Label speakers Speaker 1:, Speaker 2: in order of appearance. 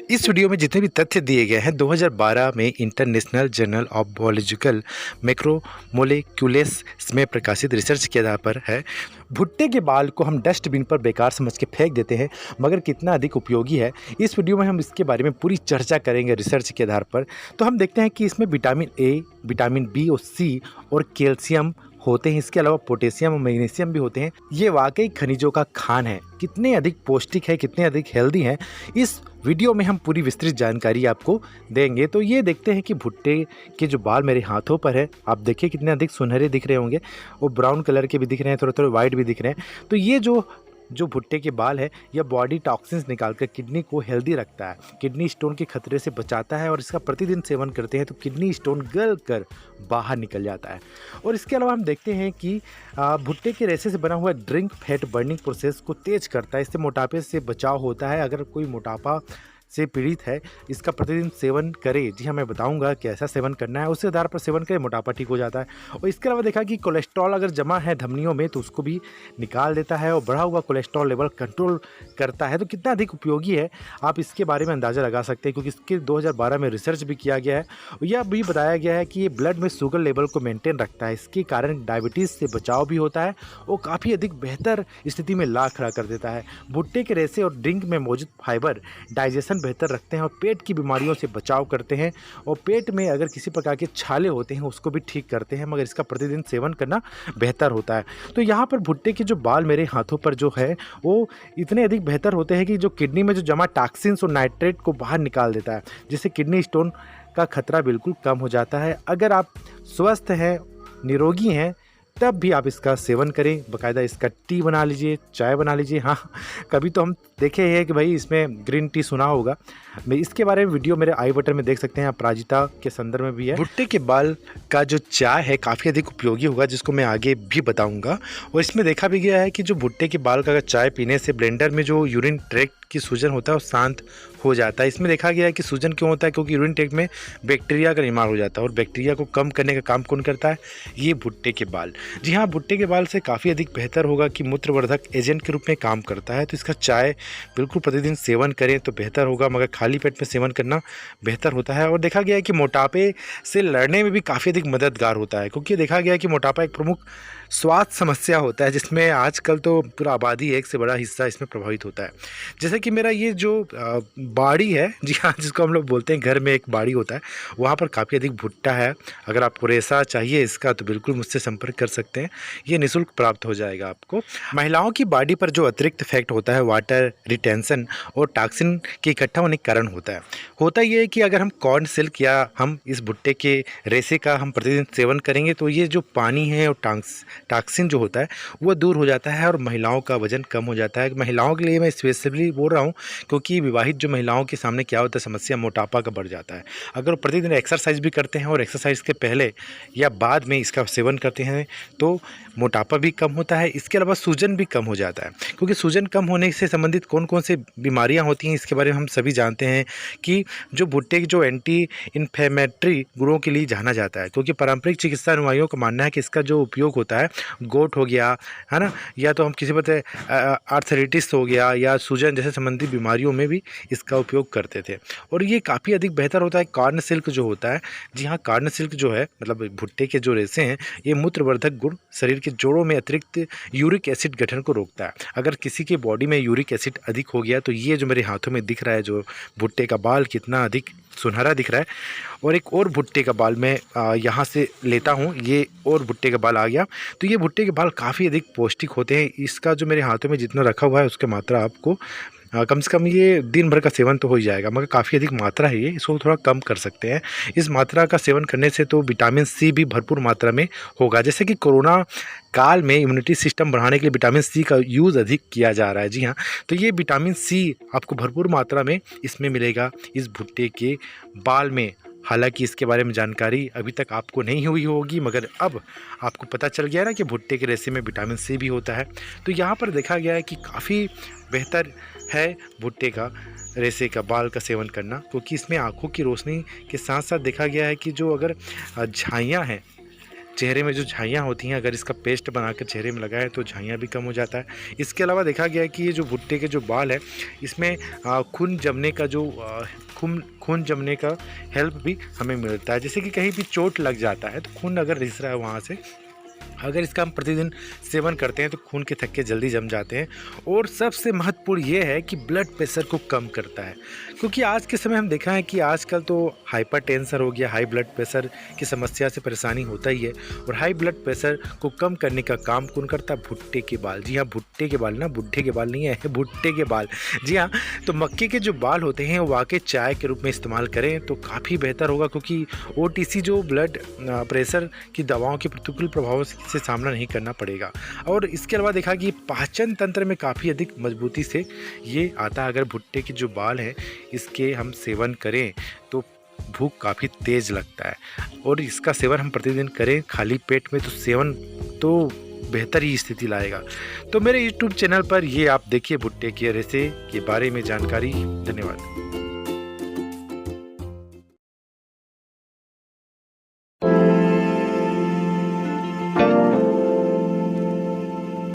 Speaker 1: इस वीडियो में जितने भी तथ्य दिए गए हैं 2012 में international journal of biological macromolecules में प्रकाशित रिसर्च के आधार पर है। भुट्टे के बाल को हम डस्टबिन पर बेकार समझ के फेंक देते हैं, मगर कितना अधिक उपयोगी है, इस वीडियो में हम इसके बारे में पूरी चर्चा करेंगे रिसर्च के आधार पर। तो हम देखते हैं कि इसमें विटामिन ए, विटामिन बी और सी और कैल्शियम होते हैं। इसके अलावा पोटेशियम और मैग्नीशियम भी होते हैं। ये वाकई खनिजों का खान है। कितने अधिक पौष्टिक है, कितने अधिक हेल्दी हैं, इस वीडियो में हम पूरी विस्तृत जानकारी आपको देंगे। तो ये देखते हैं कि भुट्टे के जो बाल मेरे हाथों पर है, आप देखिए कितने अधिक सुनहरे दिख रहे होंगे, वो ब्राउन कलर के भी दिख रहे हैं, थोड़े थोड़े वाइट भी दिख रहे हैं। तो ये जो भुट्टे के बाल है, यह बॉडी टॉक्सिन्स निकालकर किडनी को हेल्दी रखता है, किडनी स्टोन के खतरे से बचाता है, और इसका प्रतिदिन सेवन करते हैं तो किडनी स्टोन गल कर बाहर निकल जाता है। और इसके अलावा हम देखते हैं कि भुट्टे के रेशे से बना हुआ ड्रिंक फैट बर्निंग प्रोसेस को तेज करता है। इससे मोटापे से बचाव होता है। अगर कोई मोटापा से पीड़ित है, इसका प्रतिदिन सेवन करे। जी हाँ, मैं बताऊंगा कैसा सेवन करना है, उसके आधार पर सेवन करें, मोटापा ठीक हो जाता है। और इसके अलावा देखा कि कोलेस्ट्रॉल अगर जमा है धमनियों में तो उसको भी निकाल देता है, और बढ़ा हुआ कोलेस्ट्रॉल लेवल कंट्रोल करता है। तो कितना अधिक उपयोगी है, आप इसके बारे में अंदाज़ा लगा सकते हैं, क्योंकि इसके 2012 में रिसर्च भी किया गया है। यह भी बताया गया है कि ये ब्लड में शुगर लेवल को मेंटेन रखता है, इसके कारण डायबिटीज़ से बचाव भी होता है, और काफ़ी अधिक बेहतर स्थिति में ला खड़ा कर देता है। भुट्टे के रेशे और ड्रिंक में मौजूद फाइबर डाइजेशन बेहतर रखते हैं और पेट की बीमारियों से बचाव करते हैं, और पेट में अगर किसी प्रकार के छाले होते हैं उसको भी ठीक करते हैं, मगर इसका प्रतिदिन सेवन करना बेहतर होता है। तो यहाँ पर भुट्टे के जो बाल मेरे हाथों पर जो है वो इतने अधिक बेहतर होते हैं कि जो किडनी में जो जमा टॉक्सिन्स और नाइट्रेट को बाहर निकाल देता है, जिससे किडनी स्टोन का खतरा बिल्कुल कम हो जाता है। अगर आप स्वस्थ हैं, निरोगी हैं, तब भी आप इसका सेवन करें। बाकायदा इसका टी बना लीजिए, चाय बना लीजिए। हाँ, कभी तो हम देखे हैं कि भाई इसमें ग्रीन टी सुना होगा। मैं इसके बारे में वीडियो मेरे आई बटन में देख सकते हैं, अपराजिता के संदर्भ में भी है। भुट्टे के बाल का जो चाय है काफ़ी अधिक उपयोगी होगा, जिसको मैं आगे भी बताऊंगा। और इसमें देखा भी गया है कि जो भुट्टे के बाल का चाय पीने से ब्लेंडर में जो यूरिन ट्रैक्ट की सूजन होता है वो शांत हो जाता है। इसमें देखा गया है कि सूजन क्यों होता है, क्योंकि यूरिन ट्रैक्ट में बैक्टीरिया का निर्माण हो जाता है, और बैक्टीरिया को कम करने का काम कौन करता है, ये भुट्टे के बाल। जी हाँ, भुट्टे के बाल से काफ़ी अधिक बेहतर होगा कि मूत्रवर्धक एजेंट के रूप में काम करता है। तो इसका चाय बिल्कुल प्रतिदिन सेवन करें तो बेहतर होगा, मगर खाली पेट में सेवन करना बेहतर होता है। और देखा गया है कि मोटापे से लड़ने में भी काफ़ी अधिक मददगार होता है, क्योंकि देखा गया है कि मोटापा एक प्रमुख स्वास्थ्य समस्या होता है, जिसमें आजकल तो पूरा आबादी एक से बड़ा हिस्सा इसमें प्रभावित होता है। जैसे कि मेरा ये जो बाड़ी है, जी हाँ, जिसको हम लोग बोलते हैं, घर में एक बाड़ी होता है, वहाँ पर काफ़ी अधिक भुट्टा है। अगर आपको रेशा चाहिए इसका तो बिल्कुल मुझसे संपर्क कर सकते हैं, ये निःशुल्क प्राप्त हो जाएगा आपको। महिलाओं की बॉडी पर जो अतिरिक्त इफेक्ट होता है, वाटर रिटेंशन और टॉक्सिन के इकट्ठा होने के कारण होता ये है कि अगर हम कॉर्न सिल्क या हम इस भुट्टे के रेशे का हम प्रतिदिन सेवन करेंगे तो ये जो पानी है और टॉक्सिन जो होता है वो दूर हो जाता है, और महिलाओं का वजन कम हो जाता है। महिलाओं के लिए मैं स्पेशली बोल रहा हूँ, क्योंकि विवाहित जो महिलाओं के सामने क्या होता है, समस्या मोटापा का बढ़ जाता है। अगर वो प्रतिदिन एक्सरसाइज भी करते हैं और एक्सरसाइज के पहले या बाद में इसका सेवन करते हैं तो मोटापा भी कम होता है। इसके अलावा सूजन भी कम हो जाता है, क्योंकि सूजन कम होने से संबंधित कौन कौन से बीमारियां होती हैं इसके बारे में हम सभी जानते हैं कि जो भुट्टे की जो एंटी इन्फ्लेमेटरी गुणों के लिए जाना जाता है, क्योंकि पारंपरिक चिकित्सा अनुयायियों का मानना है कि इसका जो उपयोग होता है, गोट हो गया है ना, या तो हम किसी पर आर्थराइटिस हो गया या सूजन जैसे संबंधित बीमारियों में भी इसका उपयोग करते थे, और ये काफ़ी अधिक बेहतर होता है। कॉर्न सिल्क जो होता है, जी हाँ, कॉर्न सिल्क जो है मतलब भुट्टे के जो रेशे हैं, ये मूत्रवर्धक गुण शरीर के जोड़ों में अतिरिक्त यूरिक एसिड गठन को रोकता है। अगर किसी के बॉडी में यूरिक एसिड अधिक हो गया तो ये जो मेरे हाथों में दिख रहा है, जो भुट्टे का बाल कितना अधिक सुनहरा दिख रहा है। और एक और भुट्टे का बाल मैं यहाँ से लेता हूँ, ये और भुट्टे का बाल आ गया। तो ये भुट्टे के बाल काफ़ी अधिक पौष्टिक होते हैं। इसका जो मेरे हाथों में जितना रखा हुआ है उसकी मात्रा आपको कम से कम ये दिन भर का सेवन तो हो ही जाएगा, मगर काफ़ी अधिक मात्रा है ये, इसको थोड़ा कम कर सकते हैं। इस मात्रा का सेवन करने से तो विटामिन सी भी भरपूर मात्रा में होगा। जैसे कि कोरोना काल में इम्यूनिटी सिस्टम बढ़ाने के लिए विटामिन सी का यूज़ अधिक किया जा रहा है। जी हाँ, तो ये विटामिन सी आपको भरपूर मात्रा में इसमें मिलेगा इस भुट्टे के बाल में। हालांकि इसके बारे में जानकारी अभी तक आपको नहीं हुई होगी, मगर अब आपको पता चल गया ना कि भुट्टे के रेशे में विटामिन सी भी होता है। तो यहाँ पर देखा गया है कि काफ़ी बेहतर है भुट्टे का रेशे का बाल का सेवन करना, क्योंकि इसमें आँखों की रोशनी के साथ साथ देखा गया है कि जो अगर झाइयाँ हैं चेहरे में जो झाइयाँ होती हैं, अगर इसका पेस्ट बनाकर चेहरे में लगाएं तो झाइयाँ भी कम हो जाता है। इसके अलावा देखा गया है कि ये जो भुट्टे के जो बाल है, इसमें खून जमने का जो खून खून जमने का हेल्प भी हमें मिलता है। जैसे कि कहीं भी चोट लग जाता है तो खून अगर रिस रहा है वहाँ से, अगर इसका हम प्रतिदिन सेवन करते हैं तो खून के थक्के जल्दी जम जाते हैं। और सबसे महत्वपूर्ण ये है कि ब्लड प्रेशर को कम करता है, क्योंकि आज के समय हम देखा है कि आजकल तो हाइपरटेंशन हो गया, हाई ब्लड प्रेशर की समस्या से परेशानी होता ही है। और हाई ब्लड प्रेशर को कम करने का काम कौन करता है? भुट्टे के बाल। जी हाँ, भुट्टे के बाल, ना बुढ़े के बाल नहीं है, भुट्टे के बाल। जी हाँ, तो मक्के के जो बाल होते हैं वो वाकई चाय के रूप में इस्तेमाल करें तो काफ़ी बेहतर होगा, क्योंकि ओटीसी जो ब्लड प्रेशर की दवाओं के प्रतिकूल प्रभावों से सामना नहीं करना पड़ेगा। और इसके अलावा देखा कि पाचन तंत्र में काफ़ी अधिक मजबूती से ये आता है। अगर भुट्टे के जो बाल हैं इसके हम सेवन करें तो भूख काफ़ी तेज़ लगता है, और इसका सेवन हम प्रतिदिन करें खाली पेट में तो सेवन तो बेहतर ही स्थिति लाएगा। तो मेरे यूट्यूब चैनल पर ये आप देखिए भुट्टे के रेशे के बारे में जानकारी। धन्यवाद।